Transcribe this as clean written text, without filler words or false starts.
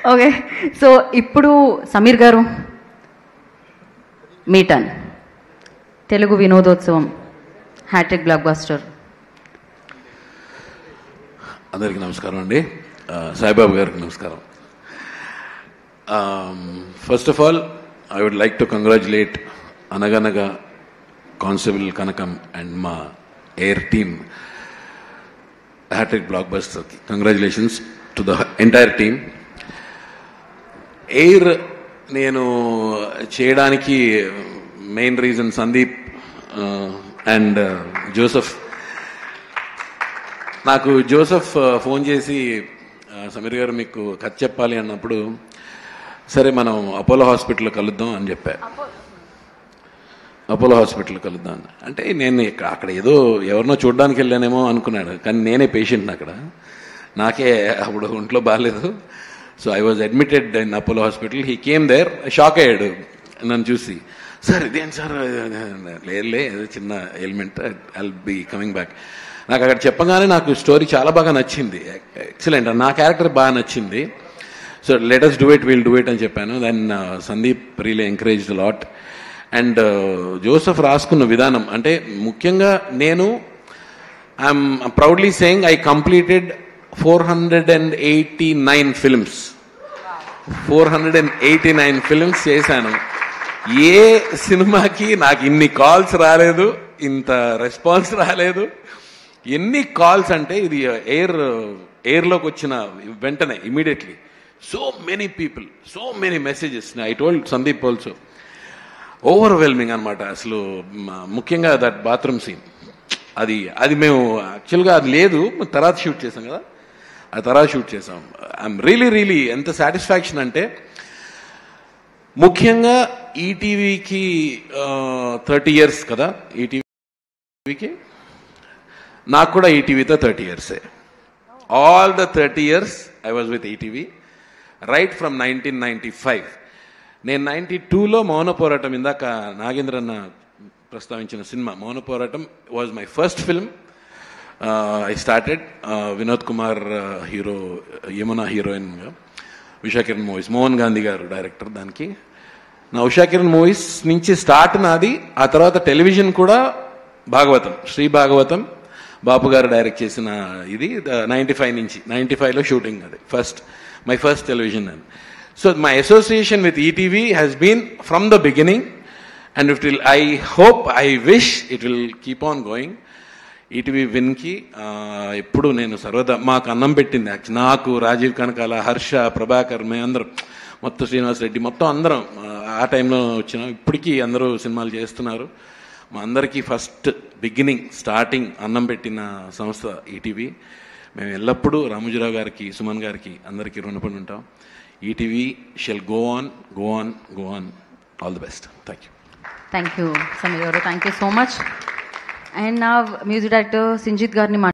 Okay, so ఇప్పుడు సమీర్ గారు, మీ turn. Telugu వినోదోత్సవం హ్యాట్రిక్ బ్లాక్ బస్టర్. అందరికీ నమస్కారం అండి. సాయిబాబు గారికి నమస్కారం. First of all I would like to congratulate Anaganaga constable Kanakam and మా AIR team hat trick blockbuster. Congratulations to the entire team. AIR నేను చేయడానికి main reason Sandeep and Joseph. నాకు జోసెఫ్ ఫోన్ చేసి సమీర్ గారు మీకు కథ చెప్పాలి అన్నప్పుడు, సరే మనం అపోలో హాస్పిటల్లో కలుద్దాం అని చెప్పా. అపోలో హాస్పిటల్ కలుద్దాం అంటే నేను అక్కడ ఏదో ఎవరినో చూడడానికి వెళ్ళానేమో అనుకున్నాడు, కానీ నేనే పేషెంట్ని అక్కడ. నాకే అప్పుడు ఒంట్లో బాగాలేదు. So I was admitted in Apollo hospital. He came there, shock అయ్యాడు నన్ను చూసి. సార్ ఇదేం సార్? లేదులే, ఏదో చిన్న element, I'll be coming back. నాకు అక్కడ చెప్పగానే నాకు స్టోరీ చాలా బాగా నచ్చింది. ఎక్సలెంట్, నా క్యారెక్టర్ బాగా నచ్చింది. So let us do it, we'll do it అని చెప్పాను. Then Sandeep really encouraged lot. And Joseph రాసుకున్న విధానం అంటే ముఖ్యంగా నేను I'm proudly saying I completed 489 films. 489 films చేశాను. ఏ సినిమాకి నాకు ఇన్ని కాల్స్ రాలేదు, ఇంత రెస్పాన్స్ రాలేదు. ఎన్ని కాల్స్ అంటే ఇది ఎయిర్లోకి వచ్చిన వెంటనే immediately so many people, so many messages. I told Sandeep also, overwhelming అనమాట. అసలు ముఖ్యంగా దట్ బాత్రూమ్ సీన్, అది మేము యాక్చువల్గా అది లేదు, తర్వాత షూట్ చేసాం కదా, ఆ తర్వాత షూట్ చేసాం. ఐఎమ్ రియలీ ఎంత సాటిస్ఫాక్షన్ అంటే, ముఖ్యంగా ఈటీవీకి 30 years కదా, ఈటీవీకి నాకు కూడా ఈటీవీతో 30 years. All the 30 years I was with ETV right from 1995. నేను 92లో మౌన పోరాటం, ఇందాక నాగేంద్రన్న ప్రస్తావించిన సినిమా మౌన పోరాటం was my first film. I started Vinod Kumar hero, Yamuna హీరోయిన్గా, ఉషా కిరణ్ మూవీస్, మోహన్ గాంధీ గారు డైరెక్టర్. దానికి నా ఉషా కిరణ్ మూవీస్ నుంచి స్టార్ట్ నాది. ఆ తర్వాత టెలివిజన్ కూడా భాగవతం, శ్రీ భాగవతం బాపు గారు డైరెక్ట్ చేసిన ఇది 95 నుంచి. 95లో షూటింగ్, అది my first television. And so my association with ETV has been from the beginning, and it will, I hope, I wish it will keep on going. ETV విన్కి ఎప్పుడు నేను సర్వదా, మాకు అన్నం పెట్టింది నాకు, రాజీవ్ కనకాల, హర్ష, ప్రభాకర్, మేమందరం, మొత్తం శ్రీనివాస్ రెడ్డి, మొత్తం అందరం ఆ టైంలో వచ్చినాం. ఇప్పటికీ అందరూ సినిమాలు చేస్తున్నారు. మా అందరికీ ఫస్ట్ బిగినింగ్, స్టార్టింగ్ అన్నం పెట్టిన సంస్థ ఈటీవీ. మేము ఎల్లప్పుడూ రామోజీరావు గారికి, సుమన్ గారికి, అందరికీ రుణపడి ఉంటాం. ETV shall go on, go on, go on. All the best. Thank you Sameer garu, thank you so much. And నా మ్యూజిక్ డైరెక్టర్ సింజిత్ గారిని